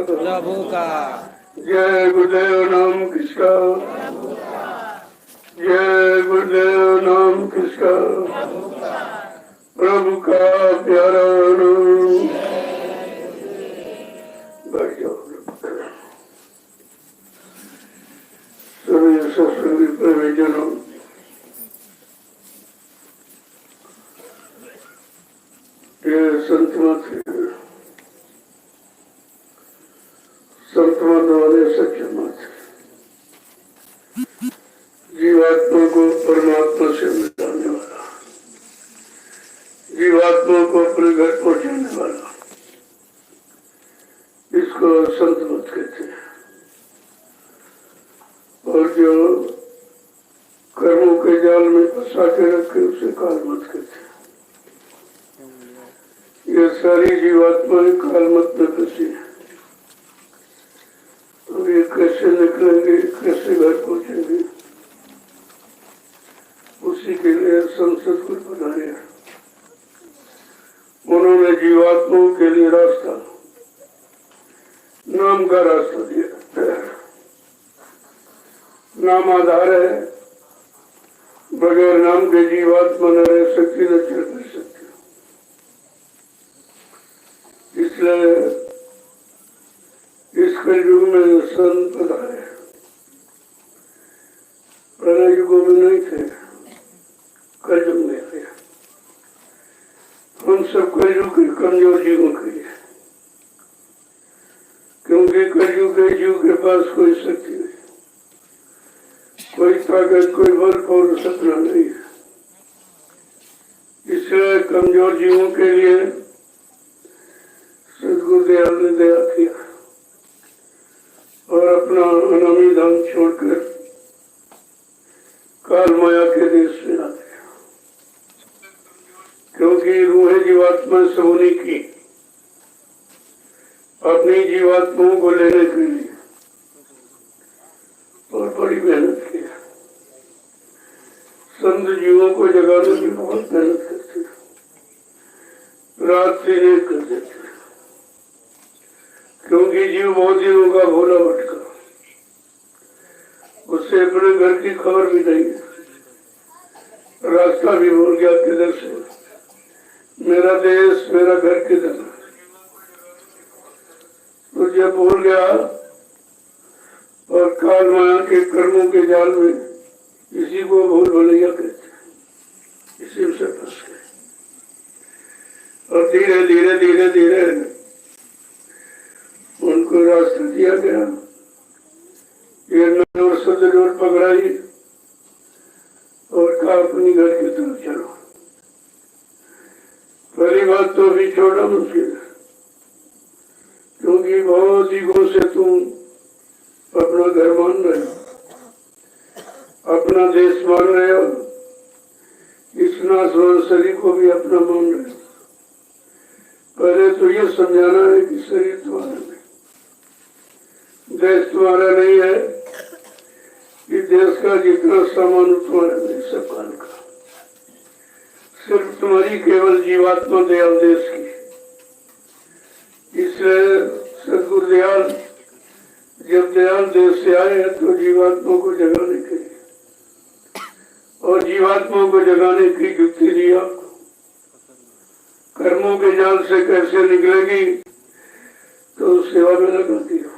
प्रभु का। जय गुरुदेव नाम किसका? जय गुरुदेव नाम किसका? प्रभु का प्यारा नाम। बैठ जाओ। सभी सत्संगी प्रेमीजनों, ये संत मत वाले सच्चे मत जीवात्मा को परमात्मा से मिलाने वाला, जीवात्मा को अपने घर पहुंचाने वाला, इसको संत मत कहते हैं। और जो कर्मों के जाल में फंसा के रखे उसे काल मत कहते हैं। ये सारी जीवात्माएं काल मत में फंसी है। और ये कैसे निकलेंगे, कैसे घर पहुंचेंगे, उसी के लिए संसद को बनाया। उन्होंने जीवात्माओं के लिए रास्ता, नाम का रास्ता दिया। नाम आधार है, बगैर नाम के जीवात्मा न रह सकती, न चल नहीं सकती। इसलिए इस कलयुग में संत पधारे, पहले युगों में नहीं थे, कलयुग में आए। हम सब कलयुग के कमजोर जीवों के लिए, क्योंकि कलयुग के जीव के पास कोई शक्ति नहीं, कोई ताकत, कोई बल और सपना नहीं है। इसलिए कमजोर जीवों के लिए सद्गुरुदेव ने दया किया और अपना अनामी धाम छोड़कर काल माया के देश में आ गया। क्योंकि रूह जीवात्मा सोने की अपनी जीवात्माओं को लेने के लिए और बड़ी मेहनत की। संत जीवों को जगाने की बहुत मेहनत करते, रात से लेट कर देते, क्योंकि जीव बहुत दिनों का भोला भटका, उससे अपने घर की खबर भी नहीं है, रास्ता भी भूल गया किधर से, मेरा देश मेरा घर किधर। तो जब भूल गया और काल माया के कर्मों के जाल में, इसी को भूल भुलैया कहते हैं, इसी से फंस गए। और धीरे धीरे धीरे धीरे उनको रास्ता दिया गया, ये नजर सदर पकड़ाई और कहा अपनी घर की तरफ चलो। पहली बात तो अभी छोड़ा मुश्किल है, क्योंकि बहुत ईगो से तुम अपना घर मान रहे हो, अपना देश मान रहे हो, इस नासवान शरीर को भी अपना मान रहे हो। पहले तो ये समझाना है कि शरीर तुम्हारा नहीं, देश तुम्हारा नहीं है, कि देश का जितना सामान तुम्हारा नहीं, सब काल का। सिर्फ तुम्हारी केवल जीवात्मा दयाल देश की। इसलिए सदगुरु दयाल जब दयाल देश से आए तो जीवात्मा को जगाने के लिए, और जीवात्मा को जगाने की युक्ति दी आपको। कर्मों के जाल से कैसे निकलेगी, तो सेवा में लगा दिया।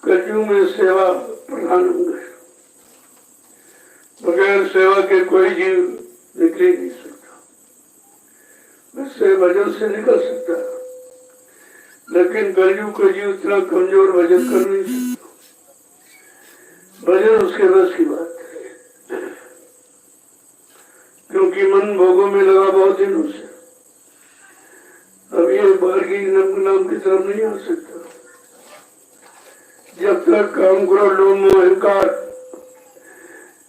कलयुग में सेवा प्रधान अंग है, बगैर सेवा के कोई जीव निकल नहीं सकता। वैसे भजन से निकल सकता है, लेकिन कलयुग का जीव इतना कमजोर भजन कर नहीं सकता। भजन उसके बस की बात है, क्योंकि मन भोगों में लगा बहुत दिनों से। अब ये बाहर की नाम की तरफ नहीं आ सकता। जब तक काम करो लोभ मोह अहंकार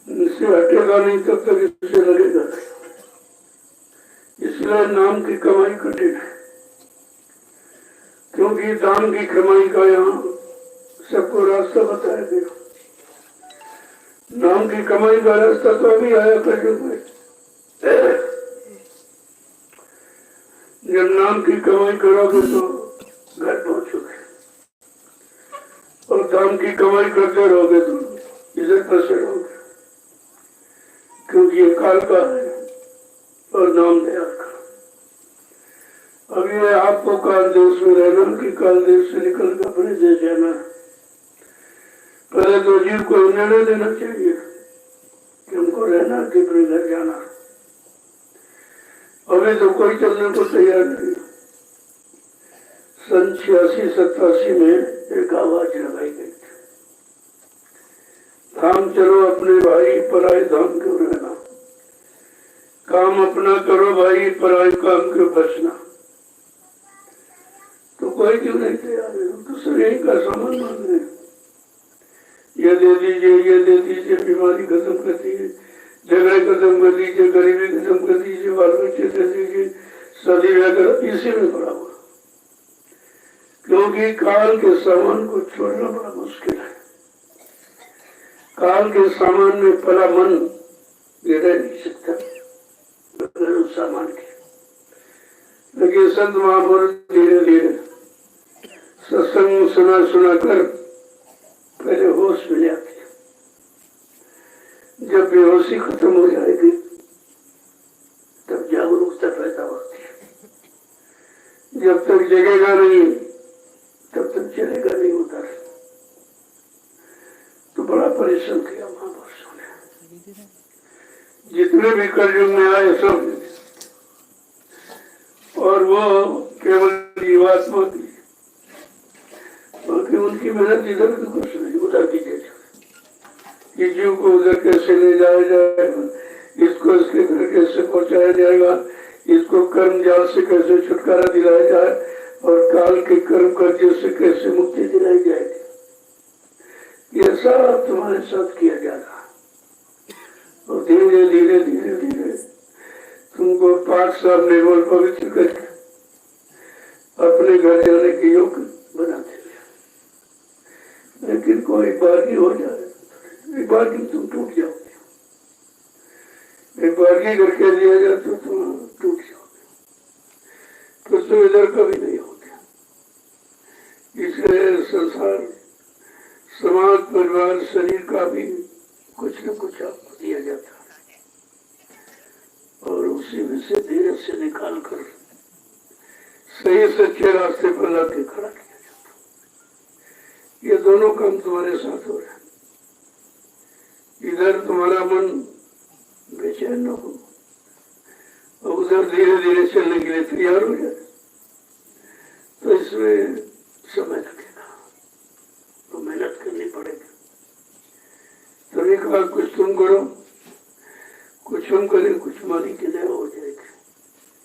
से हटेगा नहीं, तब तक इससे लगेगा। इसलिए नाम की कमाई कठिन है, क्योंकि दाम की कमाई का यहाँ सबको रास्ता बताया गया। नाम की कमाई का रास्ता तो अभी आया कलयुग में। जब नाम की कमाई करोगे तो घर पहुंच चुके और धाम की कमाई करते रहोगे तो इधर फंसे रहोगे, क्योंकि ये काल का है और नाम दयाल का। अब ये आपको काल देश में रहना कि काल देश से निकल कर अपने देश जाना, पहले तो जीव को निर्णय लेना चाहिए कि हमको रहना कि अपने घर जाना। अभी तो कोई चलने को तैयार नहीं। सन 86-87 में एक आवाज लगाई गई थी, धाम चलो अपने भाई पराए धाम क्यों रहना, काम अपना करो भाई पराए काम क्यों बचना। तो कोई क्यों नहीं तैयार है, दूसरे ही का सामान मांग रहे, ये दे दीजिए ये दे दीजिए, बीमारी खत्म कर दीजिए, झगड़े खत्म कर दीजिए, गरीबी खत्म कर दीजिए, बाल बच्चे दे दीजिए, शादी ब्याह इसी में पड़ा हुआ। क्योंकि काल के सामान को छोड़ना बड़ा मुश्किल है। काल के सामान में पला मन ये रह नहीं सकता बगैर उस सामान के। लेकिन संत महापुरुष धीरे धीरे सत्संग सुना कर पहले होश में ले आते, जब बेहोशी खत्म हो जाएगी तब जागरूकता पैदा होती है। जब तक जगेगा नहीं तब तक चलेगा नहीं उधर। तो बड़ा परिश्रम किया महापुरुषों ने, जितने भी कलयुग में आए सब, और वो केवल जीवात्मा की, बाकी उनकी मेहनत इधर भी कुछ नहीं, उधर की जैसे कि जीव को उधर कैसे ले जाया जाएगा, इसको इसके घर कैसे पहुंचाया जाएगा, इसको कर्म जाल से कैसे छुटकारा दिलाया जाए और काल के कर्म कर्जे से कैसे मुक्ति दिलाई जाएगी, ये सब तुम्हारे साथ किया जा रहा है। और धीरे धीरे धीरे धीरे तुमको 5 साल निर्मल पवित्र करके अपने घर जाने के योग्य बनाते हैं। लेकिन कोई बार हो जाए, एक बार की तुम टूट जाओगे, एक बार की करके दिया जाए तो तुम टूट जाओगे, तो तुम इधर कभी नहीं होगे। इसलिए संसार, समाज, परिवार, शरीर का भी कुछ न कुछ आपको दिया जाता है और उसी में से धीरे से निकाल कर सही सच्चे रास्ते पर लाके खड़ा किया जाता है। ये दोनों काम तुम्हारे साथ हो रहे हैं। इधर तुम्हारा मन बेचैन न हो और उधर धीरे धीरे चलने के लिए तैयार हो जाए, तो इसमें समय लगेगा, तो मेहनत करनी पड़ेगी। तभी कहा कुछ तुम करो कुछ हम करें, कुछ मालिक की दया हो जाएगी,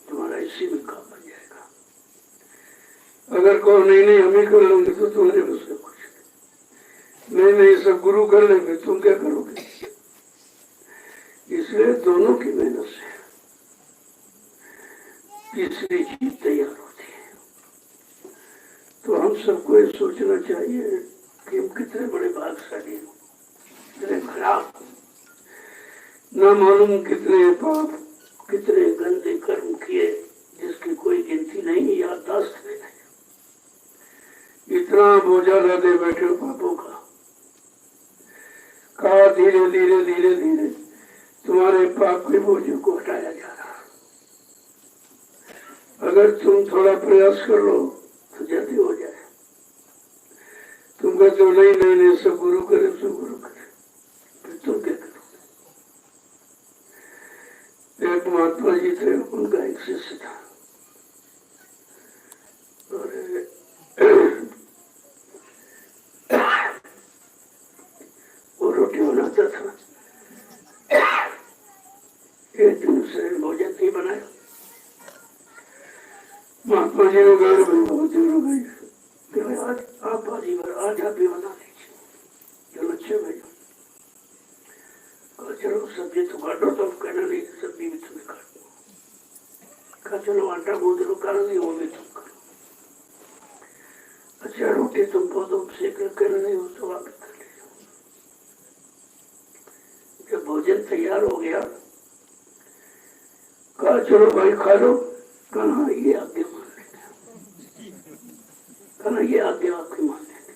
तुम्हारा इसी में काम बन जाएगा। अगर कहो नहीं हम ही कर लेंगे तो तुम्हारे बस में कुछ नहीं, सब गुरु कर लेंगे, तुम क्या करोगे। इसलिए दोनों की मेहनत से तीसरी चीज तैयार होती है। तो हम सबको ये सोचना चाहिए कि हम कितने बड़े भाग्यशाली हैं, कितने खराब, न मालूम कितने पाप, कितने गंदे कर्म किए जिसकी कोई गिनती नहीं, याददाश्त नहीं। इतना बोझा लादे बैठे हो पापों का, कहा धीरे धीरे धीरे धीरे तुम्हारे पाप के बोझों को हटाया जा रहा। अगर तुम थोड़ा प्रयास कर लो तो जल्दी हो जाए। तुम कहते हो नहीं सब गुरु करे, सब गुरु करे, फिर तुम क्या करोगे। एक महात्मा जी थे, उनका एक शिष्य था और वो रोटी बनाता था। एक दिन से भोजन नहीं बनाया। महात्मा जी ने कहा बहुत देर हो गई, आज आप भाजी आज आप भी बना लीजिए। चलो अच्छे भाई, चलो सब्जी तो काटो, तो कहना नहीं सब्जी भी तुम्हें काटो। कहा चलो आटा गूंद लो, कहना नहीं वो भी तुम करो। अच्छा रोटी तुम पौधों से कहना नहीं हो तो आप कर लीजिए। जब भोजन तैयार हो गया, कहा चलो भाई खा लो। कहा ये आगे मान लेंगे। कहना ये आज्ञा आपकी मान लेंगे।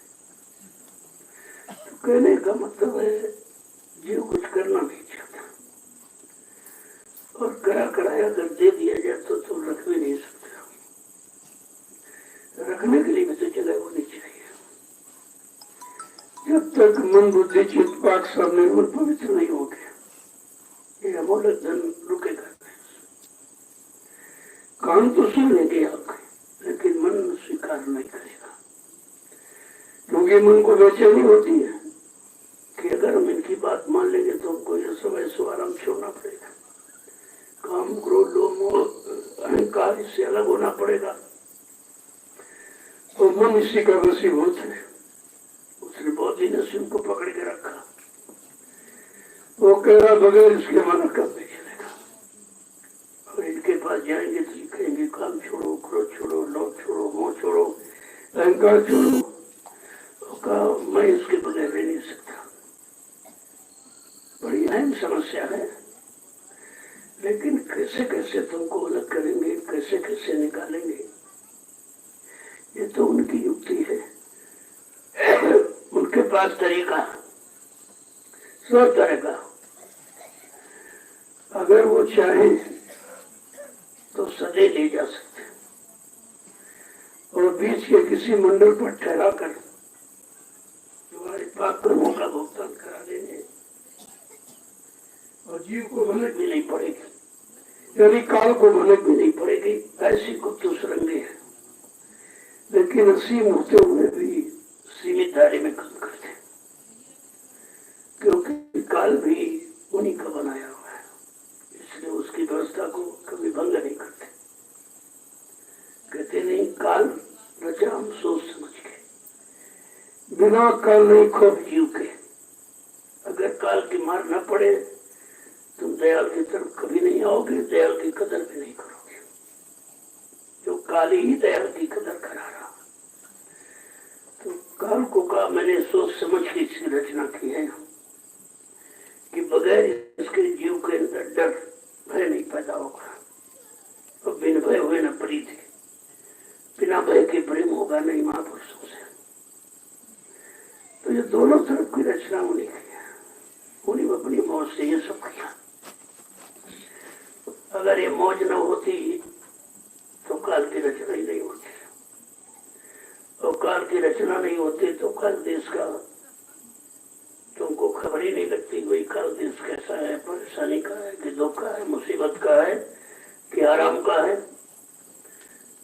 तो कहने का मतलब है जीव कुछ करना नहीं चाहता, और कराया अगर दे दिया जाए तो तुम रख भी नहीं सकते हो। रखने के लिए भी तो जगह होनी चाहिए। जब तक मन बुद्धि चित्त पाक सब निर्मल पवित्र नहीं हो गया, ये अमूल्य धन रुकेगा। काम तो सुन लेंगे आपके, लेकिन मन स्वीकार नहीं करेगा, क्योंकि मन को बेचैनी होती है कि अगर हम इनकी बात मान लेंगे तो हमको ये सब ऐसा आराम छोड़ना पड़ेगा, काम क्रोध लोभ मोह अहंकार इससे अलग होना पड़ेगा। तो मन इसी का वशीभूत है। उसने बहुत ही नसीब को पकड़ के रखा। वो कह रहा बगैर इसके हमारा काम नहीं चलेगा, और इनके पास जाएंगे तो लिखेंगे काम छोड़ो, क्रोध छोड़ो, लोभ छोड़ो, मोह छोड़ो, अहंकार छोड़ो। वो कहा मैं इसके बगैर रह नहीं सकता। बड़ी अहम समस्या है, लेकिन कैसे कैसे तुमको अलग करेंगे, कैसे कैसे निकालेंगे, ये तो उनकी युक्ति है। उनके पास तरीका सब तरह का। अगर वो चाहे तो सदैव ले जा सकते, और बीच के किसी मंडल पर ठहरा कर तुम्हारे पाप कर्मों का भुगतान करा देंगे, और जीव को भनक भी नहीं पड़ेगी, यानी काल को भनक भी नहीं पड़ेगी। ऐसी गुप्त सुरंगे है, लेकिन असीम होते हुए भी सीमित दायरे में काम करते, क्योंकि काल भी उन्हीं का बनाया हुआ है, इसलिए उसकी व्यवस्था को कभी भंग नहीं करते। कहते नहीं काल रचा हम सोच समझ के, बिना काल नहीं खोफ जीव के। अगर काल की मार न पड़े तुम दयाल की तरफ कभी नहीं आओगे, दयाल की कदर भी नहीं करोगे। जो काल ही दयाल की कदर करा रहा, तो काल को कहा मैंने सोच समझ के इसकी रचना की है कि बगैर इसके जीव के अंदर डर भय नहीं पैदा होगा, और बिन भय हुए न प्रीति, बिना भय के प्रेम होगा नहीं महापुरुषों से। तो ये दोनों तरफ की रचना उन्हीं की है, उन्हीं अपनी मौज से ये सब किया। अगर ये मौज न होती तो काल की रचना ही नहीं होती, और काल की रचना नहीं होती तो काल देश का तुमको खबर ही नहीं लगती। वही काल देश कैसा है, परेशानी का है कि दुख का है, मुसीबत का है कि आराम का है,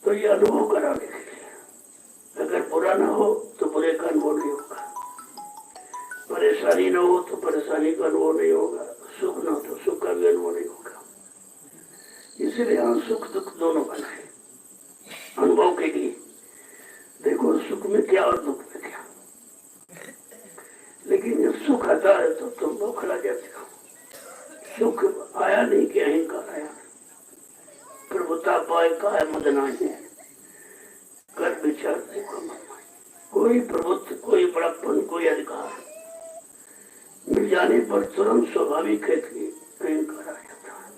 तो ये अनुभव कराने के लिए। अगर बुरा ना हो तो बुरे का अनुभव नहीं होगा, परेशानी न हो तो परेशानी का अनुभव नहीं होगा, सुख न हो तो सुख का भी अनुभव नहीं होगा। इसलिए यहाँ सुख दुख दोनों बनाए अनुभव के लिए। देखो सुख में क्या और दुख में क्या, लेकिन जब सुख आता है तो तुम बौखला जाते हो। सुख आया नहीं कि अहंकार आया, प्रभुता पाए का है मदनाई है, कर विचार देखो मन। कोई प्रभुत्व, कोई बड़प्पन, कोई अधिकार मिल जाने पर तुरंत स्वाभाविक है कि अहंकार आ जाता है,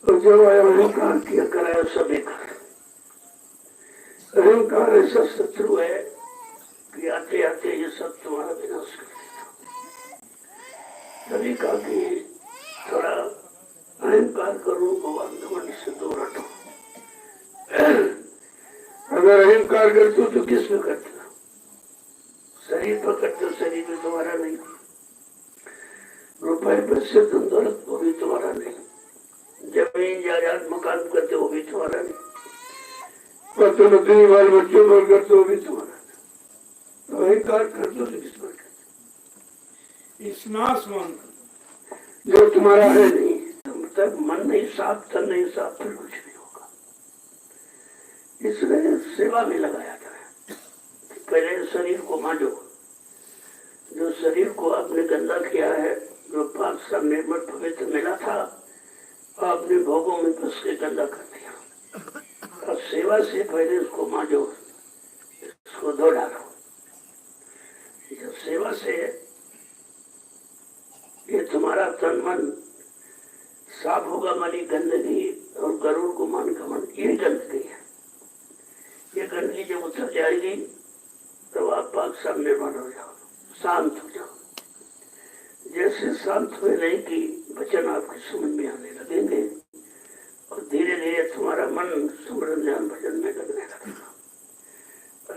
और जब आया अहंकार किया कराया सब बेकार। अहंकार ऐसा शत्रु है कि आते आते ये सब तुम्हारा विनाश कर देता। तभी कहा कि थोड़ा अहंकार करो, भगवान घमंड से दूर हटो। अगर अहंकार करते हो तो किस में करते हो? शरीर पर करते हो, शरीर में तुम्हारा नहीं। रुपए पैसे तुम दौलत वो भी तुम्हारा नहीं, जमीन जायदाद मकान करते हो भी तुम्हारा नहीं, पत्थर नदी बाल बच्चों पर करते हो भी तुम्हारा नहीं। तो अहंकार करते हो तो किस पर करते? इस नाशवान जो तुम्हारा है नहीं। तब तक मन नहीं साफ, तन नहीं साफ, फिर कुछ नहीं होगा। इसलिए सेवा में लगाया जाए। पहले शरीर को मांझो, जो शरीर को आपने गंदा किया है, जो पाप सब निर्मल पवित्र मिला था, आपने भोगों में फंस के गंदा कर दिया। और सेवा से पहले उसको मांझो, इसको धो डालो। जब सेवा से ये तुम्हारा तन मन साफ होगा, मानी गंदगी और गरुड़ गुमान घमंड, ये गंदगी है, ये गंदगी जब उतर जाएगी तो आप पाक सामने बन हो जाओ, शांत हो जाओ। जैसे शांत हुए नहीं कि वचन आपकी समझ में आने लगेंगे और धीरे धीरे तुम्हारा मन सुमरन ध्यान भजन में लगने लगेगा।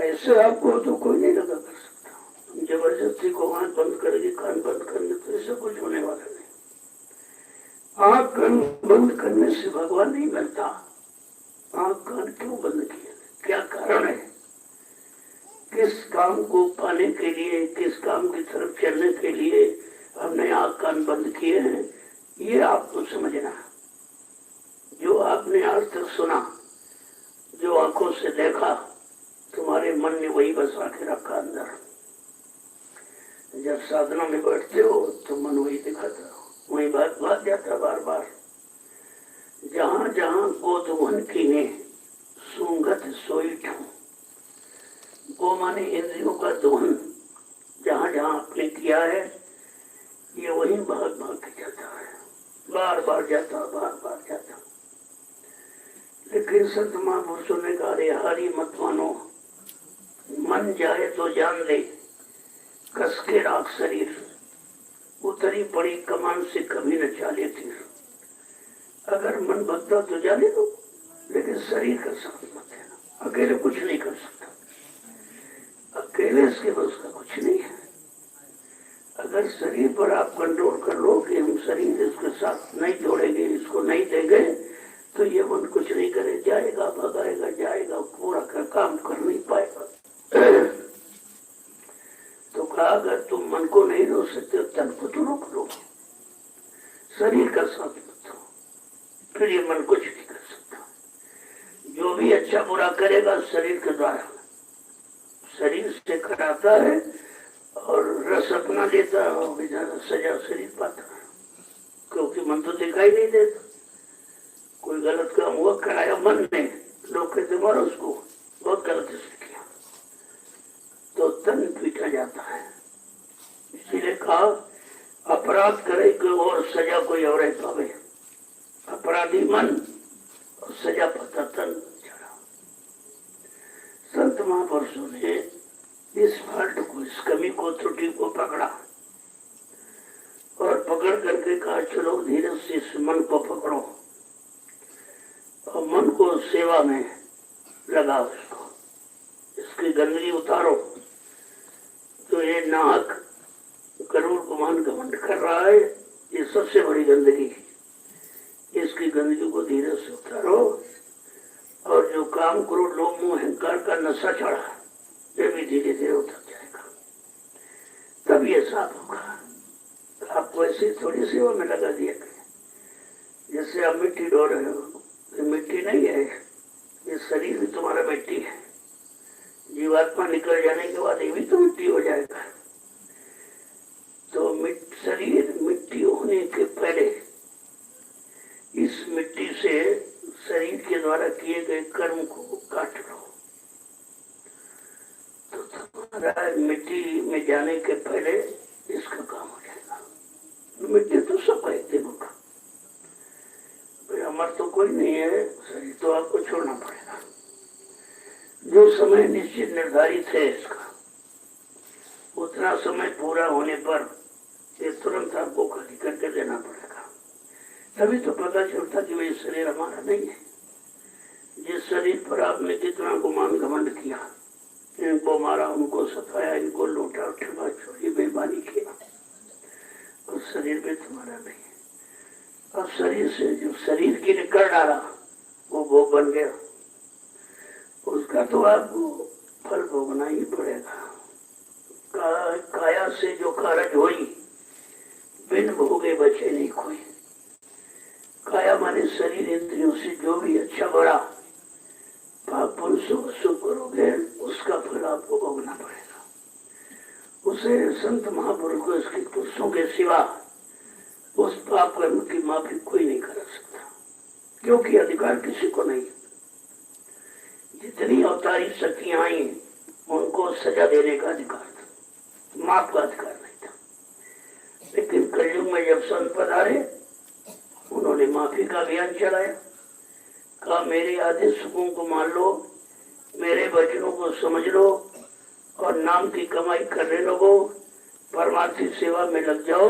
ऐसे आपको तो कोई नहीं लगा कर सकता। तुम जबरदस्ती को आंख बंद करेगी, कान बंद करने, तो इससे कुछ होने वाला नहीं। आंख कान बंद करने से भगवान नहीं मिलता। आंख कान क्यों बंद किए, क्या कारण है? किस काम को पाने के लिए, किस काम की तरफ चलने के लिए हमने आंख कान बंद किए हैं, ये आपको समझना। जो आपने आज तक सुना, जो आंखों से देखा, तुम्हारे मन ने वही बसा के रखा अंदर। जब साधना में बैठते हो तो मन वही दिखाता, वही बात बात जाता बार बार। जहां जहां गोधुमन की ने सूंगत सोई ठूं, गो माने इंद्रियों का दोहन जहां जहां आपने किया है, ये वही भाग भाग के जाता है, बार बार जाता, बार बार जाता। लेकिन संत महापुरुषों ने कहा, रे हारी मत मानो, मन जाए तो जान दे, कस के राख शरीर, उतरी पड़ी कमान से कभी न चाले तीर। अगर मन भगता तो जाने दो, लेकिन शरीर का साथ मत देना। अकेले कुछ नहीं कर सकता, अकेले इसके बस का कुछ नहीं है। अगर शरीर पर आप कंट्रोल कर लो कि हम शरीर इसके साथ नहीं जोड़ेंगे, इसको नहीं देंगे, तो ये मन कुछ नहीं करे, जाएगा, भगाएगा, जाएगा, पूरा कर काम कर नहीं पाएगा। तो कहा, अगर तुम मन को नहीं रोक सकते, तन को तो रोक लो, शरीर का साथ मत दो, फिर ये मन कुछ नहीं कर सकता। जो भी अच्छा बुरा करेगा शरीर के द्वारा, शरीर से कराता है और रस अपना लेता है और बेचारा सजा शरीर पाता है, क्योंकि मन तो दिखाई नहीं देता। कोई गलत काम हुआ, कराया मन ने, लोग कहते मारो उसको, बहुत गलत इसने किया, तो तन पीटा जाता है। इसीलिए कहा, अपराध करे कोई और सजा कोई और पावे। अपराधी मन और सजा पाता तन। संत महापुरुषों ने इस फाल्ट को, इस कमी को, त्रुटि को पकड़ा और पकड़ करके कहा, चलो धीरे से इस मन को पकड़ो और मन को सेवा में लगाओ, उसको, इसकी गंदगी उतारो। तो ये नाक गरुड़ गुमान घमंड कर रहा है, ये सबसे बड़ी गंदगी, इसकी गंदगी को धीरे से उतारो। और जो काम क्रोध लोभ मोह अहंकार का नशा चढ़ा, ये भी धीरे धीरे उतर जाएगा, तब ये साफ होगा। आपको ऐसी थोड़ी सेवा में लगा दिया गया, जैसे आप मिट्टी ढो रहे हो, ये मिट्टी नहीं है, ये शरीर भी तुम्हारा मिट्टी है। जीवात्मा निकल जाने के बाद ये भी तो मिट्टी हो जाएगा। तो शरीर मिट्टी होने के पहले इस मिट्टी से शरीर के द्वारा किए गए कर्म को काट लो, तो तुम्हारा मिट्टी में जाने के पहले इसका काम हो जाएगा। मिट्टी तो सब एक दिन होगा, अमर तो कोई नहीं है, शरीर तो आपको छोड़ना पड़ेगा। जो समय निश्चित निर्धारित है इसका, उतना समय पूरा होने पर ये तुरंत आपको खाली करके देना पड़ेगा। तभी तो पता चलता कि वही शरीर हमारा नहीं है। जिस शरीर पर आपने कितना गुमान घमंड किया, इनको मारा, उनको सताया, इनको लूटा, ठगा चोरी बेईमानी किया, और शरीर में तुम्हारा नहीं है। अब शरीर से जो शरीर की निकल डाला वो भोग बन गया, उसका तो आपको फल भोगना ही पड़ेगा। काया से जो कारज होई, बिन भोगे बचे नहीं कोई। काया माने शरीर इंद्रियों से जो भी अच्छा बड़ा पाप पुरुषों करोगे, उसका फल आपको भोगना पड़ेगा। उसे संत महापुरुष को इसके पुरुषों के सिवा उस पाप कर्म की माफी कोई नहीं कर सकता, क्योंकि अधिकार किसी को नहीं। जितनी अवतारी शक्तियां आई उनको सजा देने का अधिकार था, माफ का अधिकार नहीं था। लेकिन कलयुग में जब संत पधारे, उन्होंने माफी का अभियान चलाया। कहा, मेरे आदेश को मान लो, मेरे वचनों को समझ लो और नाम की कमाई करने लगो, परमार्थी सेवा में लग जाओ,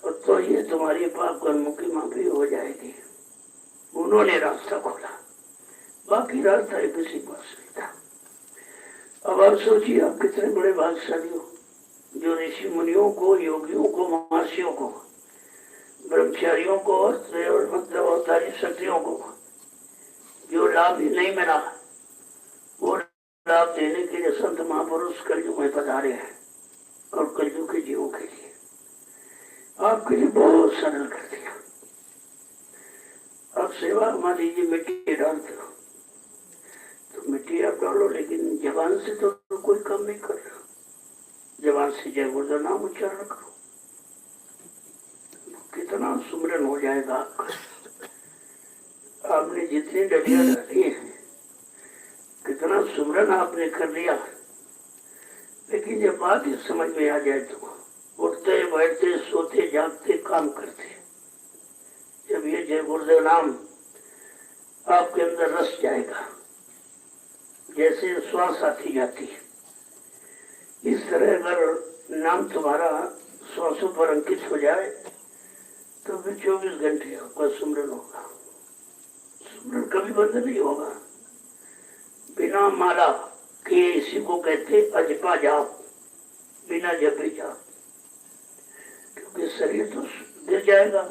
और तो ये तुम्हारी पाप कर्मों की माफी हो जाएगी। उन्होंने रास्ता खोला, बाकी रास्ता ही किसी पास नहीं था। अब आप सोचिए, आप कितने बड़े भाग्यशाली हो जो ऋषि मुनियों को, योगियों को, महर्षियों को, ब्रह्मचारियों को और मतलब अवतारी शक्तियों को जो लाभ ही नहीं मिला, वो लाभ देने के लिए संत महापुरुष कलयुग में पधारे हैं और कलयुग के जीवों के लिए आपके लिए बहुत सरल कर दिया। अब सेवा मान लीजिए मिट्टी डालते हो तो मिट्टी आप डालो, लेकिन जबान से तो कोई काम नहीं कर रहा। जबान से जय गुरुदेव नाम उच्चारण करो, कितना सुमरन हो जाएगा आपका। आपने जितनी डलिया डाली है, कितना सुमरन आपने कर लिया, लेकिन जब बात ही समझ में आ जाए तो उठते बैठते सोते जागते काम करते, जब ये जय गुरुदेव नाम आपके अंदर रस जाएगा, जैसे श्वास आती जाती है, इस तरह अगर नाम तुम्हारा श्वासों पर अंकित हो जाए तो फिर 24 घंटे आपका सुमरन होगा। सुमरन कभी बंद नहीं होगा। बिना माला के इसी को कहते अजपा जाप, बिना जपे जाप, क्योंकि शरीर तो गिर जाएगा,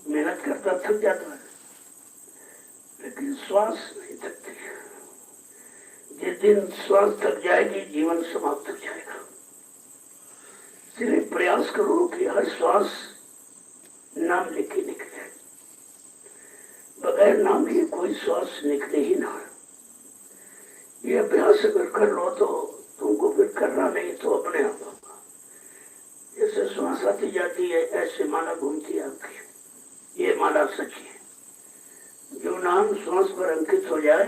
मेहनत करता थक जाता है, लेकिन श्वास नहीं थकती। जिस दिन श्वास थक जाएगी जीवन समाप्त हो जाएगा। इसलिए प्रयास करो कि हर श्वास नाम लेके निकले, बगैर नाम लिए कोई श्वास निकले ही ना। ये अभ्यास अगर कर लो तो तुमको फिर करना नहीं तो अपने आप होगा। जैसे श्वास आती जाती है ऐसे माला घूमती है आपकी। ये माला सच्ची है। जो नाम श्वास पर अंकित हो जाए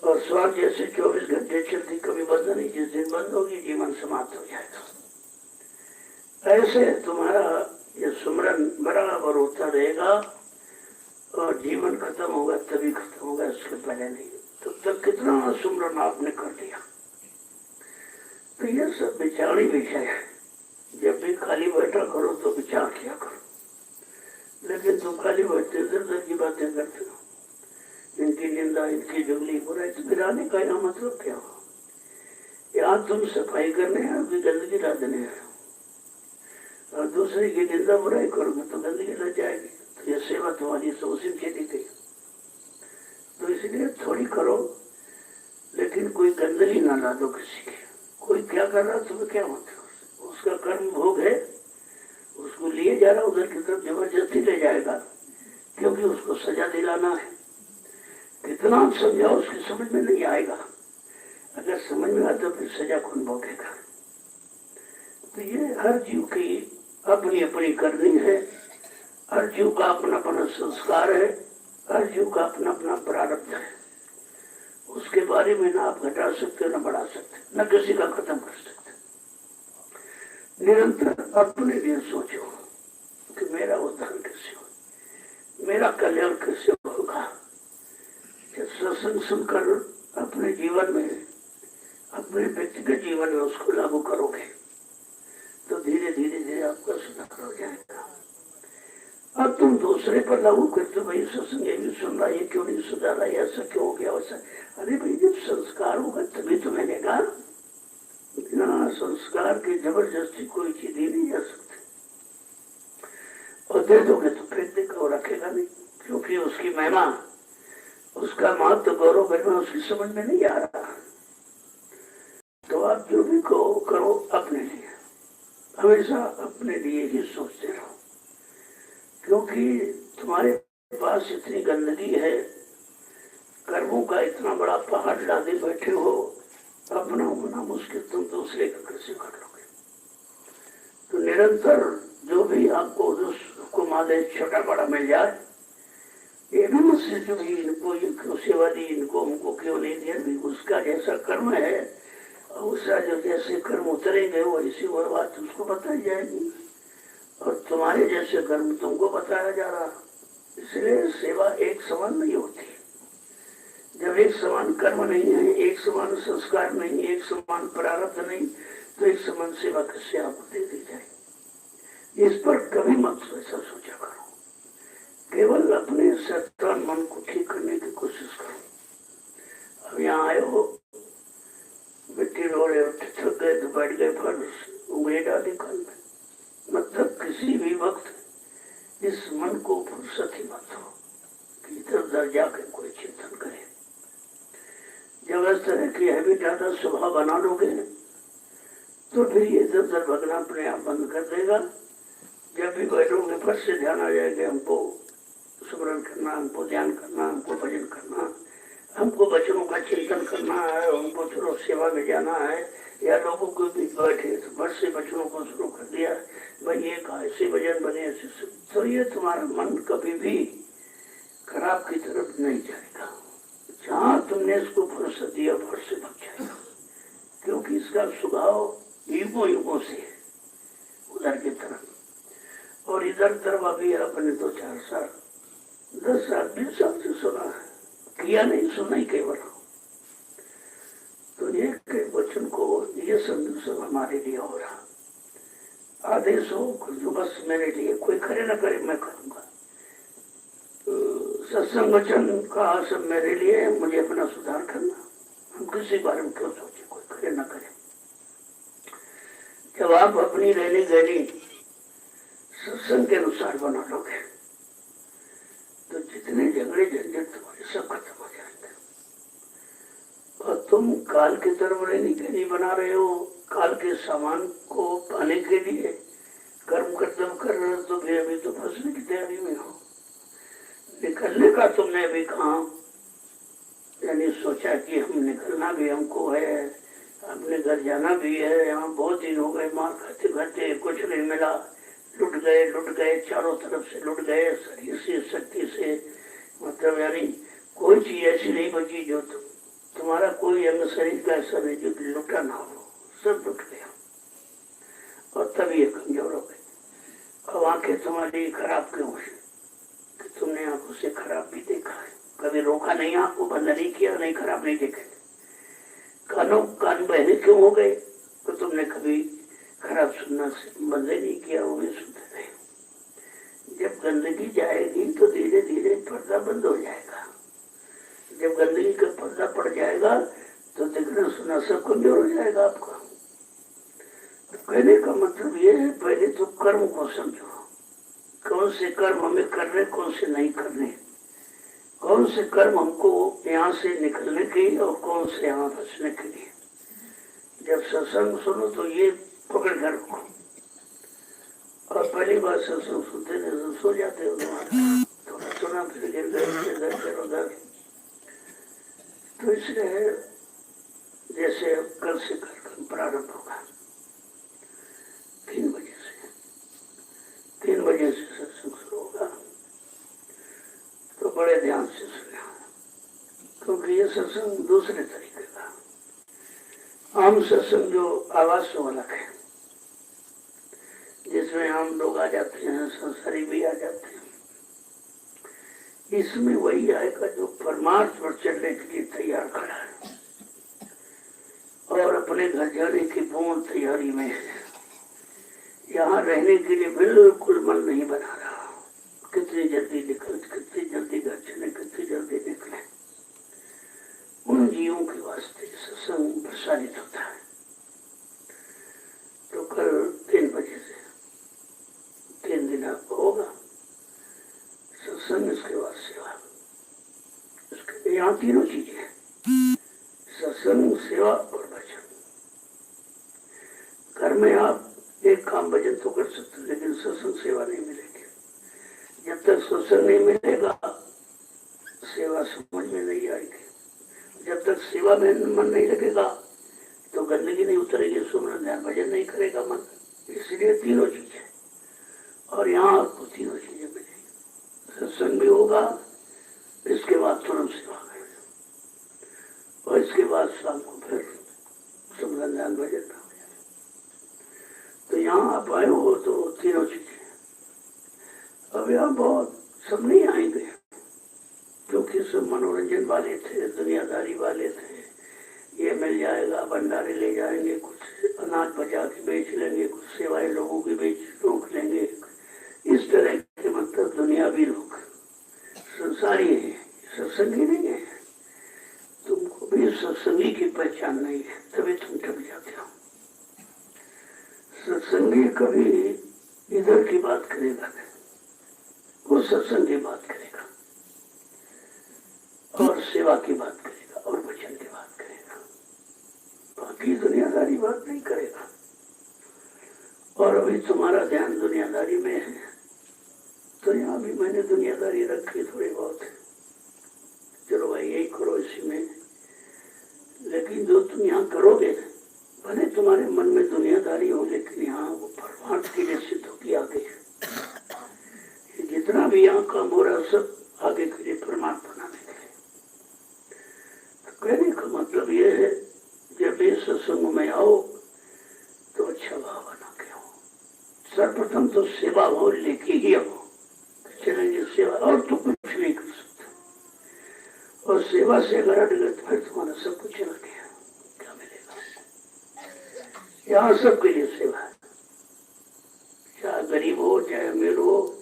और श्वास जैसे 24 घंटे चलती, कभी बंद नहीं, जिस दिन बंद होगी जीवन समाप्त हो जाएगा। ऐसे तुम्हारा ये सुमरन बराबर होता रहेगा और जीवन खत्म होगा तभी खत्म होगा, इसके पहले नहीं। तो तब कितना सुमरन आपने कर दिया। तो ये सब विचारी विषय है। जब भी खाली बैठा करो तो विचार किया करो, लेकिन तुम खाली बैठते इधर की बातें करते हो, इनकी निंदा, इनकी जुगली, बुराई, तो गिराने का यहाँ मतलब क्या हो? यहाँ तुम सफाई करने हैं कि गंदगी ला देने हैं? और दूसरे की निंदा बुराई करोगे तो गंदगी लग जाएगी। तो ये सेवा तुम्हारी से उसी में दी गई। तो इसलिए थोड़ी करो, लेकिन कोई गंदगी ना ला दो किसी की। कोई क्या कर रहा तुम्हें क्या होता है? उसका कर्म भोग है, उसको लिए जा रहा उधर की तरफ जबरदस्ती ले जाएगा, क्योंकि उसको सजा दिलाना है। कितना आप समझाओ उसकी समझ में नहीं आएगा। अगर समझ में आए तो फिर सजा कौन भोगेगा? तो ये हर जीव की अपनी अपनी करनी है, हर जीव का अपना अपना संस्कार है, हर जीव का अपना अपना प्रारब्ध है। उसके बारे में ना आप घटा सकते ना बढ़ा सकते, न किसी का खत्म कर सकते। निरंतर अपने लिए सोचो कि मेरा उद्धार कैसे हो, मेरा कल्याण कैसे होगा। सत्संग सुनकर अपने जीवन में, अपने व्यक्तिगत जीवन में उसको लागू करोगे तो धीरे धीरे धीरे आपका सुधार हो जाएगा। अब तुम दूसरे पर लागू करते हो, भाई सत्संग ये भी सुन रहा है, ये क्यों नहीं सुधारा, ऐसा क्यों हो गया वैसा। अरे भाई जब संस्कार होगा तभी तो मिलेगा। बिना संस्कार के जबरदस्ती कोई चीज ही नहीं जा सकती। और दे दोगे तो फेंक देगा और रखेगा नहीं, क्योंकि उसकी महिमा, उसका महत्व, गौरव, महिमा उसकी समझ में नहीं आ रहा। तो आप जो भी करो अपने लिए, हमेशा अपने लिए ही सोचते रहो, क्योंकि तुम्हारे पास इतनी गंदगी है, कर्मों का इतना बड़ा पहाड़ लादे बैठे हो, अपना होना मुश्किल, तुम दूसरे का कैसे कर लोगे? तो निरंतर जो भी आपको उसको माले छोटा बड़ा मिल जाए, ये ना मुझसे जो इनको ये क्यों सेवा दी, इनको हमको क्यों नहीं दिया, उसका जैसा कर्म है, उसका जो जैसे कर्म उतरेंगे वो इसी वो बात उसको बताई जाएगी, और तुम्हारे जैसे कर्म तुमको बताया जा रहा। इसलिए सेवा एक समान नहीं होती। जब जब एक समान कर्म नहीं है, एक समान संस्कार नहीं, एक समान प्रारब्ध नहीं, तो एक समान सेवा कैसे आपको दे दी जाए। इस पर कभी मत ऐसा सोचा करो, केवल अपने शैतान मन को ठीक करने की कोशिश करो। अब यहाँ आए हो, मिट्टी रो रहे हो, थक गए तो बैठ गए, फर्श उंगली डाली कान में, मतलब किसी भी वक्त इस मन को फुर्सत ही मत हो कि इधर उधर जाकर कोई चिंतन करे। जब इस तरह की हैबिट आदत स्वभाव बना लोगे तो फिर ये इधर उधर भगना अपने आप बंद कर देगा। जब भी बैठोगे फट से ध्यान आ जाएगा, हमको स्मरण करना, हमको ध्यान करना, हमको भजन करना, हमको बच्चों का चिंतन करना है, हमको चलो सेवा में जाना है, या लोगों को भी बैठे तो फट से बच्चों को शुरू कर दिया, भाई ये कहा ऐसे भजन बने ऐसे, तो ये तुम्हारा मन कभी भी खराब की तरफ नहीं जाएगा। जहाँ तुमने इसको फुर्सत दिया फट से बच जाएगा, क्योंकि इसका स्वभाव युगों युगों से है उधर की तरफ। और इधर तरफ अभी अपने 2-4 साल 10 साल 20 साल से सुना है, किया नहीं, सुना ही केवल। तो ये वचन को ये संदेश हमारे लिए हो रहा, आदेश हो जो बस मेरे लिए, कोई करे ना करे मैं करूँगा। सत्संग वचन का सब मेरे लिए, मुझे अपना सुधार करना, हम किसी बारे में क्यों सोचे, कोई करे ना करे। जब आप अपनी रहनी गहनी सत्संग के अनुसार बना लोगे तो जितने झगड़े झंझट तुम्हारे सब खत्म हो जाएंगे। और तुम काल की तरफ रहनी गहनी बना रहे हो, काल के सामान को पाने के लिए कर्म कर्तव्य कर रहे हो, तो फिर अभी तो फंसने की तैयारी में हो। निकलने का तुमने अभी कहा, यानी सोचा कि हम निकलना भी हमको है, अपने घर जाना भी है, यहाँ बहुत दिन हो गए मार खाते खाते कुछ नहीं मिला, लुट गए चारों तरफ से लुट गए, शरीर से शक्ति से, मतलब यानी कोई चीज ऐसी नहीं बची जो तुम्हारा कोई अंग शरीर का ऐसा नहीं जो लुटा ना हो, सब लुट गया। और तब ये कमजोर हो गए। अब आंखें तुम्हारी खराब क्यों है कि तुमने आंखों से खराब भी देखा है, कभी रोका नहीं, आंखों बंद नहीं किया, नहीं खराब नहीं देखे। कान बहरे क्यों हो गए तो तुमने कभी खराब सुनना बंद नहीं किया, वो भी सुनते रहे। जब गंदगी जाएगी तो धीरे धीरे पर्दा बंद हो जाएगा। जब गंदगी का पर्दा पड़ जाएगा तो देखना सुना सब कमजोर हो जाएगा आपका। तो कहने का मतलब ये है, पहले तो कर्म को समझो, कौन से कर्म हमें करने, कौन से नहीं करने, कौन से कर्म हमको यहाँ से निकलने के लिए और कौन से यहाँ बचने के लिए। जब सत्संग सुनो तो ये पकड़ कर रखो। और पहली बार सत्संग सुनते थे तो सो जाते हो, थोड़ा सुना फिर गिर गए उधर। तो इसलिए जैसे कल से कार्यक्रम प्रारंभ होगा 3 बजे से सत्संग शुरू होगा, तो बड़े ध्यान से सुना, क्योंकि ये सत्संग दूसरे तरीके का। आम सत्संग जो आवाज से अलग है, जिसमें हम लोग आ जाते हैं, संसारी भी आ जाते हैं, इसमें वही आएगा जो परमार्थ पर चलने के लिए तैयार खड़ा है और अपने घर जाने की पूर्ण तैयारी में है। यहाँ रहने के लिए बिल्कुल मन नहीं बना रहा, कितनी जल्दी निकल, कितनी जल्दी घर चले, कितनी जल्दी निकले। उन जीवों के वास्ते सत्संग प्रसारित होता है। तो कल 3 बजे से 3 दिन आपको होगा सत्संग, इसके बाद सेवा। इसके यहाँ तीनों चीजें हैं, सत्संग, सेवा और भजन। घर में आप एक काम भजन तो कर सकते, लेकिन सत्संग सेवा नहीं मिलेगी। जब तक सत्संग नहीं मिलेगा सेवा समझ में नहीं आएगी। जब तक सेवा में मन नहीं लगेगा तो गंदगी नहीं उतरेगी, सुमरन ध्यान भजन नहीं करेगा मन। इसलिए तीनों चीजें, और यहाँ आपको तीनों चीजें मिलेगी। सत्संग भी होगा, इसके बाद तुरंत सेवा करेगा, और इसके बाद शाम को फिर सुमरन ध्यान भजन। तो यहाँ आप आए हो तो तीनों चीजें। अब यहाँ बहुत सब नहीं आएंगे, क्योंकि बाकी सब मनोरंजन वाले थे, दुनियादारी वाले थे। ये मिल जाएगा, भंडारे ले जाएंगे, कुछ अनाज बचा के बेच लेंगे, कुछ सेवाएं लोगों की बेच रोक लेंगे। इस तरह के मतलब दुनियावी लोग संसारी है, सत्संगी नहीं है। तुमको भी सत्संगी की पहचान नहीं है, तभी तुम ठग जाते हो। सत्संगी कभी इधर की बात करेगा नहीं, वो सत्संग की बात करेगा और सेवा की बात करेगा और वचन की बात करेगा, बाकी दुनियादारी बात नहीं करेगा। और अभी तुम्हारा ध्यान दुनियादारी में है, तो यहाँ भी मैंने दुनियादारी रखी थोड़ी बहुत। चलो भाई यही करो इसी में, लेकिन जो तुम यहाँ करोगे भले तुम्हारे मन में दुनियादारी हो, लेकिन यहाँ वो परमार्थ के लिए सिद्ध होगी आगे। जितना भी यहाँ काम हो रहा है सब आगे के लिए परमार्थ बनाने के लिए। तो कहने का मतलब ये है, जब इस सत्संग में आओ तो अच्छा भाव बना के आओ। सर्वप्रथम तो सेवा भाव लेके ही आओ, चलेंगे सेवा, और तो कुछ नहीं कर सकते। और सेवा से अगर हट गए तो फिर तुम्हारा सब कुछ चला गया, क्या मिलेगा? यहाँ सबके लिए सेवा है, चाहे गरीब हो, चाहे अमीर हो,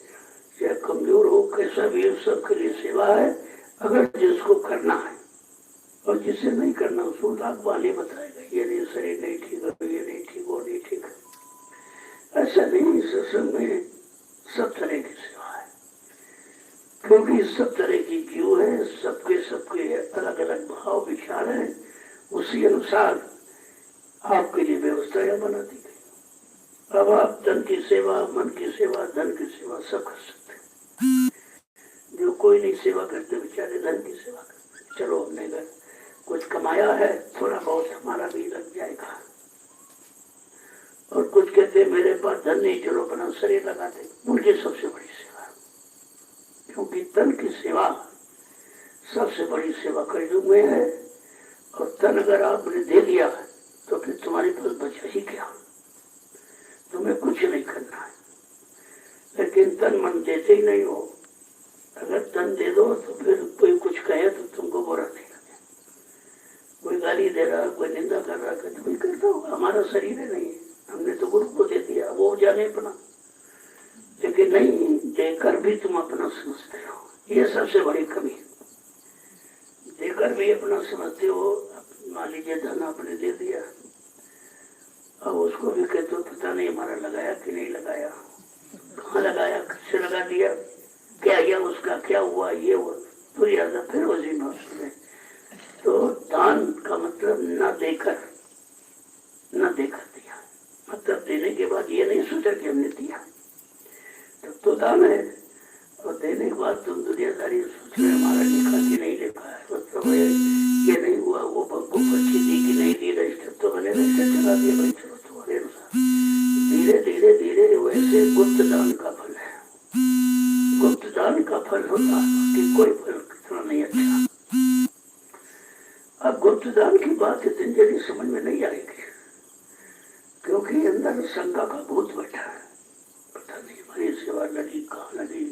चाहे कमजोर हो, कैसा भी हो, सबके लिए सेवा है। अगर जिसको करना है, और जिसे नहीं करना उसको लाख वाले बताएगा, ये नहीं, शरीर नहीं ठीक है, ये नहीं ठीक, वो नहीं ठीक है। ऐसा नहीं, सत्संग में सब तरह की सेवा है, क्योंकि सब तरह की जीव है, सबके अलग अलग भाव विचार है। उसी अनुसार आपके लिए व्यवस्था यह बना दी गई। अब आप तन की सेवा, मन की सेवा, धन की सेवा सब कर सकते हैं। जो कोई नहीं सेवा करते बेचारे धन की सेवा करते, चलो हमने घर कुछ कमाया है, थोड़ा बहुत हमारा भी लग जाएगा। और कुछ कहते मेरे पास धन नहीं, चलो अपना शरीर लगाते, उनकी सबसे बड़ी सेवा। क्योंकि तन की सेवा सबसे बड़ी सेवा कलयुग में है। और तन अगर आपने दे दिया तो फिर तुम्हारे पास बचा ही क्या, तुम्हें कुछ नहीं करना है। लेकिन तन मन देते ही नहीं हो। अगर तन दे दो तो फिर कोई कुछ कहे तो तुमको बुरा नहीं लगे, कोई गाली दे रहा, कोई निंदा कर रहा, कहते कोई करता होगा, हमारा शरीर है नहीं, हमने तो गुरु को दे दिया, वो जाने अपना। लेकिन नहीं, देकर भी तुम अपना समझते हो, ये सबसे बड़ी कमी। देकर भी अपना समझते हो। मान लीजिए धन आपने दे दिया, अब उसको भी कहते हो पता नहीं हमारा लगाया कि नहीं लगाया, कहाँ लगाया, किससे लगा दिया, क्या किया, उसका क्या हुआ, ये हुआ, तो याद फिर उसी में सुने। तो दान का मतलब न देकर दिया, मतलब देने के बाद ये नहीं सोचा कि हमने दिया, तब तो दान है। और देने के बाद तुम दुनियादारी सोच रहे हमारा लिखा कि नहीं लिखा है, मतलब ये नहीं हुआ, वो बंको पर्ची दी कि नहीं दी, रजिस्टर तो मैंने रजिस्टर चला दिया, भाई चलो तुम्हारे अनुसार। धीरे धीरे धीरे वैसे गुप्त दान का फल है, गुप्त दान का फल होता है कि कोई फल कितना नहीं अच्छा। अब गुप्त दान की बात इतनी जल्दी समझ में नहीं आएगी, क्योंकि अंदर शंका का भूत बैठा है। पता नहीं हमारी सेवा लगी कहाँ लगी,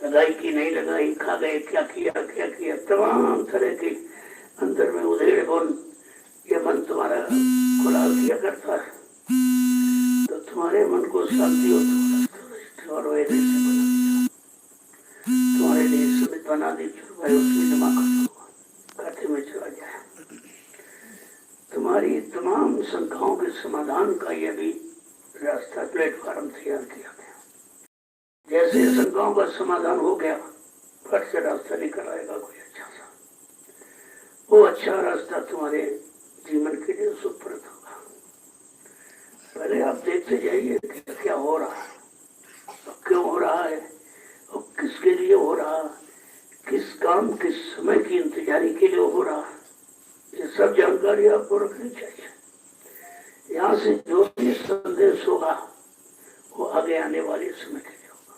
लगाई कि नहीं लगाई, खा गए क्या किया, तमाम तरह के अंदर में उधेड़ बोल ये मन तुम्हारा खुला दिया करता है। तो तुम्हारे मन को शांति हो तो और वैसे बना दिया, तुम्हारे लिए सुमित बना दी, भाई उसमें जमा कर दो, खाते में चला जाए। तुम्हारी तमाम शंकाओं के समाधान का यह भी रास्ता, प्लेटफॉर्म तैयार किया गया। जैसे शंकाओं का समाधान हो गया, फट से रास्ता निकल आएगा कोई अच्छा सा। वो अच्छा रास्ता तुम्हारे जीवन के लिए सुप्रद होगा। पहले आप देखते जाइए कि क्या हो रहा है, क्यों हो रहा है, और किसके लिए हो रहा है, किस काम किस समय की इंतजारी के लिए हो रहा है, ये सब जानकारी आपको रखनी चाहिए। यहाँ से जो भी संदेश होगा वो आगे आने वाले समय के लिए होगा।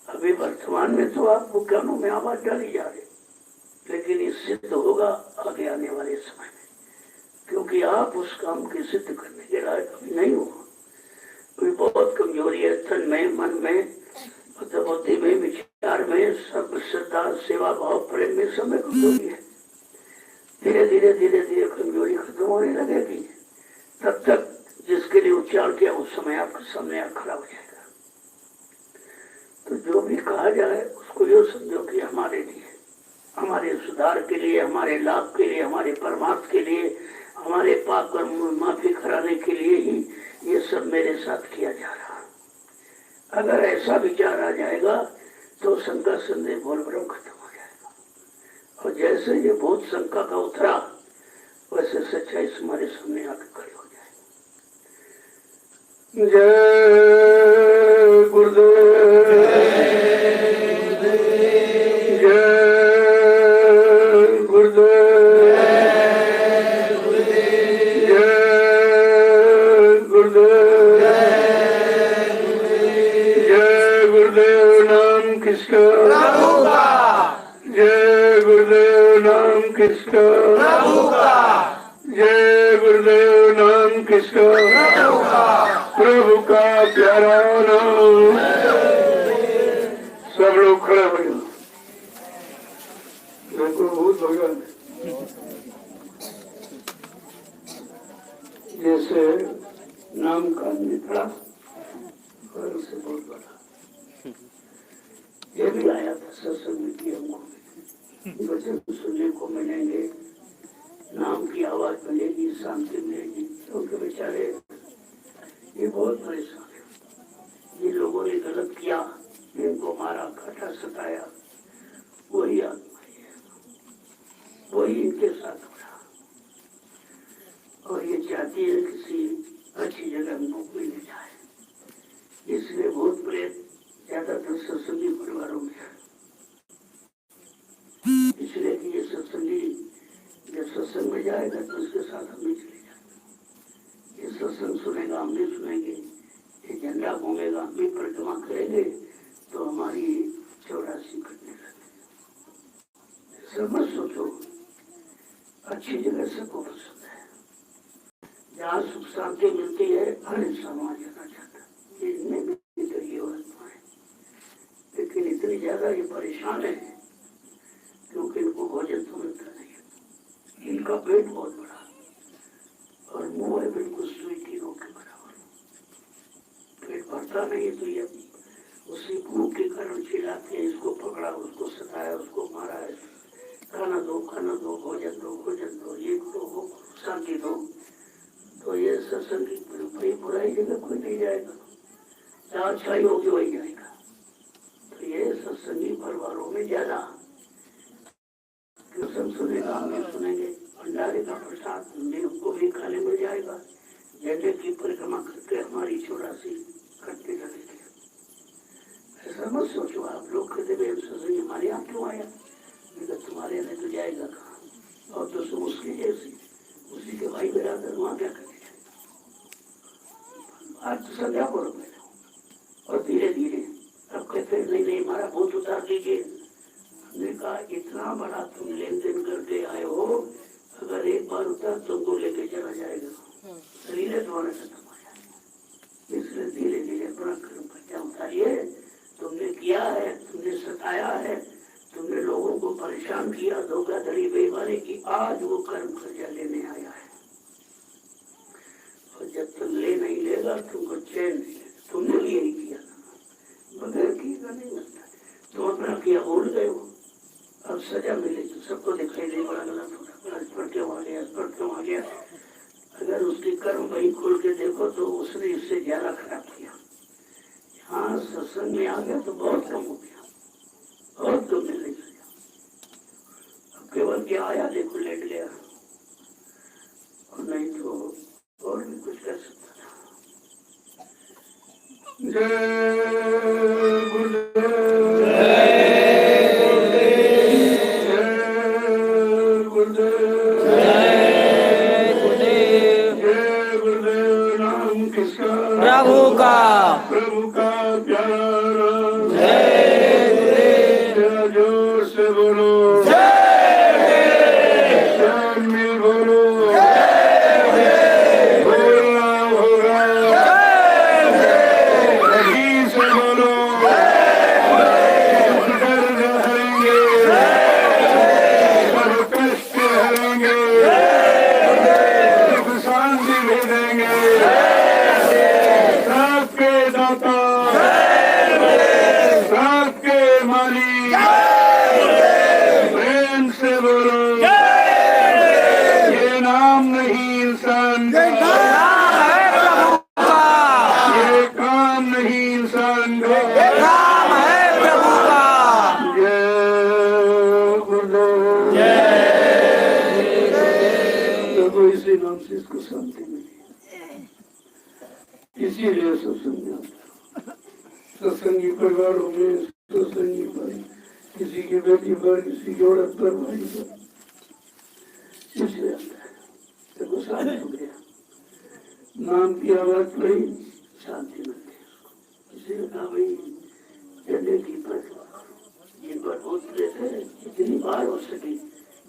अभी वर्तमान में तो आपको ज्ञानों में आवाज डाली जा रही, लेकिन ये सिद्ध होगा आगे आने वाले समय में, क्योंकि आप उस काम के सिद्ध करने के लायक अभी नहीं हो। अभी बहुत कमजोरी है, तन में, मन में, बुद्धि में, विचार में, सब श्रद्धा सेवा भाव प्रेम में समय कमजोरी है। धीरे धीरे धीरे धीरे कमजोरी खत्म होने लगेगी। तब तक जिसके लिए उच्चारण किया उस समय आपके सामने खड़ा हो जाएगा। तो जो भी कहा जाए उसको यो समझो कि हमारे लिए, हमारे सुधार के लिए, हमारे लाभ के लिए, हमारे परमार्थ के लिए, हमारे पाप कर्म माफी कराने के लिए ही ये सब मेरे साथ किया जा रहा। अगर ऐसा विचार आ जाएगा तो शंका संदेह बोल ब्रह्म खत्म हो जाएगा। और जैसे ये बहुत शंका का उतरा वैसे सच्चाई हमारे सामने आके खड़ी हो जाएगी। जय गुरुदेव, जय गुरुदेव, जय गुरुदेव, जय गुरुदेव। नाम किसका? प्रभु का। जय गुरुदेव। नाम किसका? प्रभु का। जय गुरुदेव। नाम किसका? प्रभु का। प्रभु का प्यारा नाम। सब लोग खड़े हो जाओ। देखो भूत भगवान जैसे नाम का निकला और उसे बहुत बड़ा ये भी आया था सत्संग की हमको वचन सुनने को मिलेंगे, नाम की आवाज मिलेगी, शांति मिलेगी। क्योंकि बेचारे ये बहुत परेशान है। ये लोगों ने गलत किया, इनको मारा काटा सताया, वही आत्मा है, वही इनके साथ हो रहा। और ये चाहती है किसी अच्छी जगह हमको मिल जाए। इसलिए बहुत प्रेत ज्यादातर सत्संगी परिवारों में है। इसलिए कि ये सत्संगी जब सत्संग में जाएगा तो उसके साथ हम भी चले जाएंगे। ये सत्संग सुनेगा, हम भी सुनेंगे। ये झंडा घूमेगा, हम भी परिक्रमा करेंगे तो हमारी 84 कटने लगेगी। समझ सोचो, अच्छी जगह सबको पसंद है। जहाँ सुख शांति मिलती है हर इंसान वहाँ जाना चाहता है। इनमें भी तो ये आत्मा है, लेकिन इतनी ज्यादा ये परेशान है क्योंकि इनको भोजन तो मिलता नहीं। इनका पेट बहुत बड़ा और मुंह है बिल्कुल सुई तीनों के बराबर। पेट भरता नहीं तो ये उसी मुंह के कारण चिल्लाते हैं, इसको पकड़ा, उसको सताया, उसको मारा है, खाना दो, भोजन दो, भोजन दो, ये करो, वो शांति दो। तो ये सत्संग की बुराई जगह कोई नहीं जाएगा, जहाँ अच्छाई होगी वही जाएगा। तो ये सत्संगी परिवारों में ज्यादा सब सुनेगा, हम भी सुनेंगे। भंडारे का प्रसाद हमको भी खाने मिल जाएगा। झंडे की परिक्रमा करके हमारी 84 करते लगेंगे। ऐसा मत सोचो आप लोग कहते हैं सत्संग हमारे यहाँ क्यों आया, तुम्हारे यहाँ तो जाएगा कहाँ। और तो सब उसकी जैसी उसी के भाई बिरादर वहाँ क्या करेंगे। आज तो संध्या को रुक गए और धीरे धीरे अब कहते नहीं नहीं हमारा भूत उतार दीजिए। हमने कहा इतना बड़ा तुम लेन देन करके आए हो, अगर एक बार उतार तुमको लेके चला जाएगा, शरीर तुम्हारा खत्म हो जाएगा। इसलिए धीरे धीरे अपना कर्म खर्चा उतारिए। तुमने किया है, तुमने सताया है, तुमने लोगों को परेशान किया, धोखाधड़ी बेईमानी की, आज वो कर्म खर्चा लेने आया है। और जब तुम ले नहीं लेगा तुमको चैन नहीं लेगा। तुमने भी यही किया था, बगैर किए का नहीं मिलता। तुम अपना किया भूल गए हो, अब सजा मिलेगी। सबको दिखाई दे बड़ा गलत हो रहा, आज पर क्यों आ गया, पर क्यों आ गया। अगर उसकी कर्म वही खोल के देखो तो उसने इससे ज्यादा खराब किया। हाँ सत्संग में आ गया तो बहुत कम हो गया, बहुत कम मिलने गया। अब केवल क्या आया देखो लेट गया, और नहीं तो और भी कुछ कर सकता था। जय गुरुदेव, जय गुरुदेव, जय गुरुदेव। नाम किसका? प्रभु का। प्रभु का प्यारा नाम। जय गुरुदेव। जोर से बोलो मिल बोलो, बोलना होगा। इसीलिए सत्संग में आता है। सत्संगी परिवारों में सत्संगी पर किसी की बेटी पर, किसी की औरत पर, भाई पर, इसलिए आता है। देखो शांति हो गया, नाम की आवाज पड़ी, शांति मिल गई उसको। इसीलिए कहा भाई चले की पर जिन पर बहुत प्रेस है, जितनी बार हो सके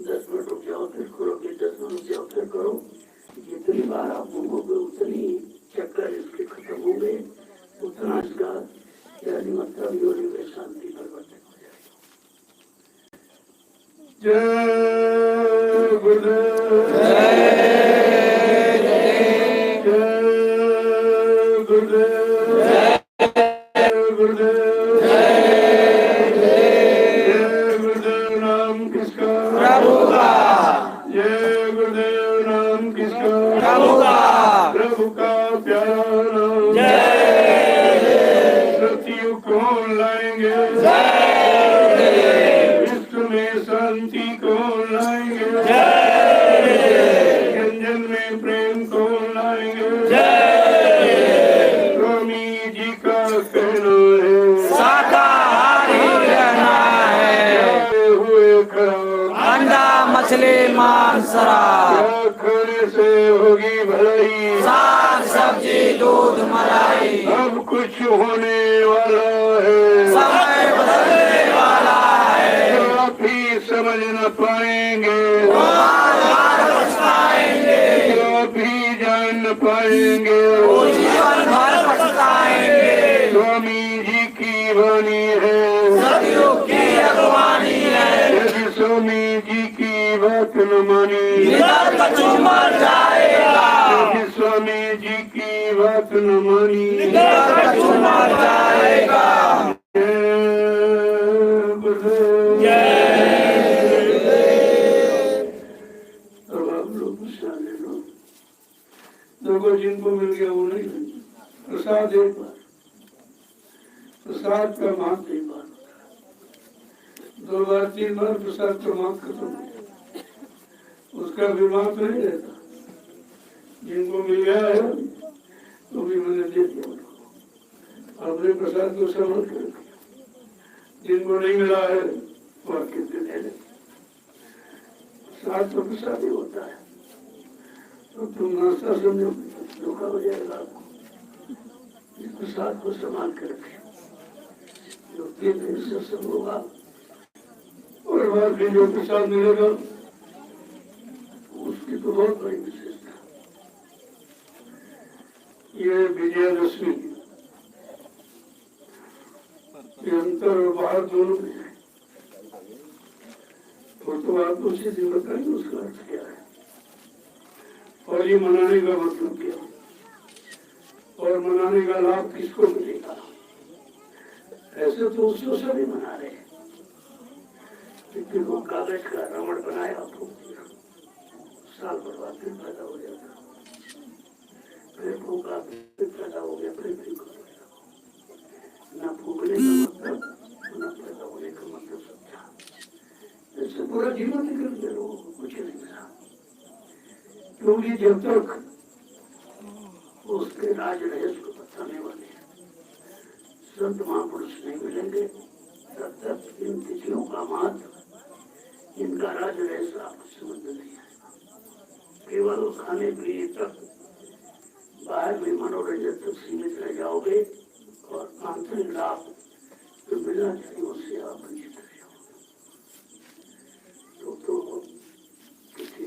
10 मिनट रुक जाओ फिर करोगे, 10 मिनट रुक जाओ फिर करो। जितनी बार आप घूमोगे उतनी चक्कर इसके खत्म होंगे, उतना इसका यानी मतलब योनि में शांति परिवर्तन हो जाएगा। जय गुरुदेव, जय गुरुदेव, जय गुरुदेव, जय गुरुदेव। नाम किसका? प्रभु का। जय गुरुदेव। नाम किसका? प्रभु का। प्रभु का प्यारा नाम। सत्यु कौन लाएंगे? विश्व में शांति कौन लाएंगे? जन में प्रेम कौन लाएंगे? स्वामी जी का कहना है शाकाहारी रहना है, हुए खराब, अंडा मछली मांस शराब, क्या खाने से होगी भलाई, साग सब्जी दूध मलाई, अब कुछ होने वाला है, समय बदलने वाला है, जो आप ही समझ न पाएंगे, पछताएंगे, जो आप ही जान न पाएंगे। जीवन भर पछताएंगे। स्वामी जी की वाणी है, सतयुग की अगवानी है, यदि स्वामी जी की बात न मानी, निडर कछु मर जाएगा, यदि स्वामी जी की बात न मानी, निडर कछु मर जाएगा। जय गुरुदेव। अब आप लोग प्रसाद ले लो। देखो जिनको मिल गया वो नहीं लेंगे। प्रसाद एक बार, प्रसाद का महत्व एक बार होता है, 2 बार 3 बार प्रसाद का महत्व खत्म हो जाता, उसका भी महत्व नहीं रहता। जिनको मिल गया है तो भी मैंने दे दिया उनको, अपने प्रसाद को संभाल कर रखिए। जिनको नहीं मिला है वो आके दे दे। प्रसाद तो प्रसाद ही होता है, तो तुम नाश्ता समझो धोखा हो जाएगा आपको। इस प्रसाद को संभाल कर रखिए, जो 3 दिन से सब होगा और बाद में जो प्रसाद मिलेगा उसकी तो बहुत बड़ी विशेषता। ये विजयदशमी ये अंतर और बाहर दोनों में है, और तो आप उसी दिन बताएंगे उसका अर्थ क्या है और ये मनाने का मतलब क्या है और मनाने का लाभ किसको मिलेगा। ऐसे तो उसको सभी मना रहे हैं, लेकिन वो कागज का रावण बनाया, फूक दिया, साल भर बाद फिर पैदा हो जाता, फिर फूका, फिर पैदा हो गया, फिर फूका। न फूकने का मतलब न पैदा होने का मतलब समझा। इससे पूरा जीवन निकल गया, लोगों को कुछ नहीं मिला, क्योंकि जब तक उसके राज रहस्य को बताने वाले संत महापुरुष नहीं मिलेंगे तब तक इन तिथियों का महत्व, इनका राज रहस्य आपको समझ में नहीं आएगा। केवल खाने पीने तक, बाहर में मनोरंजन तक सीमित रह जाओगे और आंतरिक लाभ जो मिलना चाहिए उससे आप वंचित रह जाओगे। तो किसी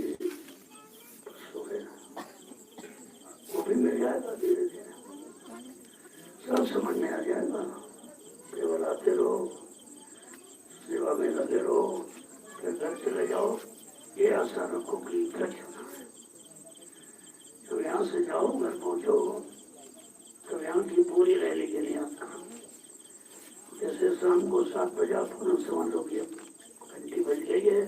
वो भी मिल जाएगा, धीरे धीरे सब समझ में आ जाएगा। केवल आते रहो, सेवा में लगे रहो, फिर घर चले जाओ, ये आशा रखो कि घर जाना है। तो यहाँ से जाओ, घर पहुँचो तो यहाँ की पूरी रैली के लिए आता। जैसे शाम को 7 बजे आप समझ लो कि घंटी बज गई है,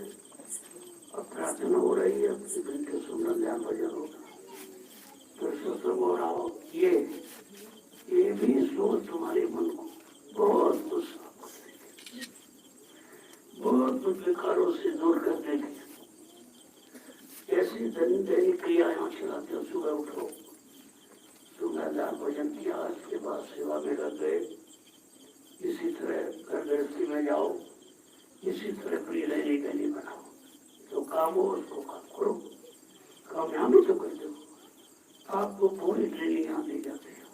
अब प्रार्थना हो रही है, घंटे सुनना 9 बजे होगा, फिर सत्संग हो रहा हो। ये भी सोच तुम्हारे मन को बहुत गुस्सा कर देगी, बहुत विकारों से दूर कर देगी। ऐसी दैनिक क्रियाएं चलाते हो, सुबह उठो, 15,000 भोजन किया, उसके बाद सेवा में लग गए। इसी तरह घर गृहस्थी में जाओ, इसी तरह प्रिय लेने के लिए बनाओ, जो काम हो उसको काम करो, कामयाबी तो कर दो। आपको पूरी ट्रेनिंग यहाँ दी जाती है।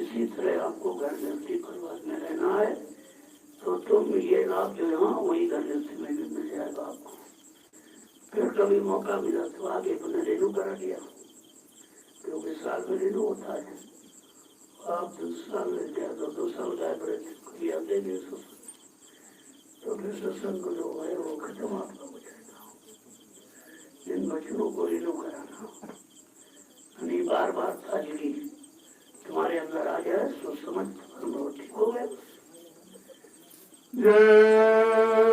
इसी तरह आपको घर गृहस्थी परिवार में रहना है तो तुम ये लाभ जो यहाँ वही घर गृहस्थी में भी मिल जाएगा आपको। फिर कभी मौका मिला तो आगे तुमने रेनू करा दिया, क्योंकि साल में रेनू होता है। आप 2 साल लग गया तो 2 साल गए बड़े कभी आते नहीं तो फिर सत्संग जो है वो खत्म आपका हो जाएगा। इन बच्चों को रेनू कराना यानी बार बार ताजगी तुम्हारे अंदर आ जाए, सोच समझ अनुभव ठीक हो गए। जय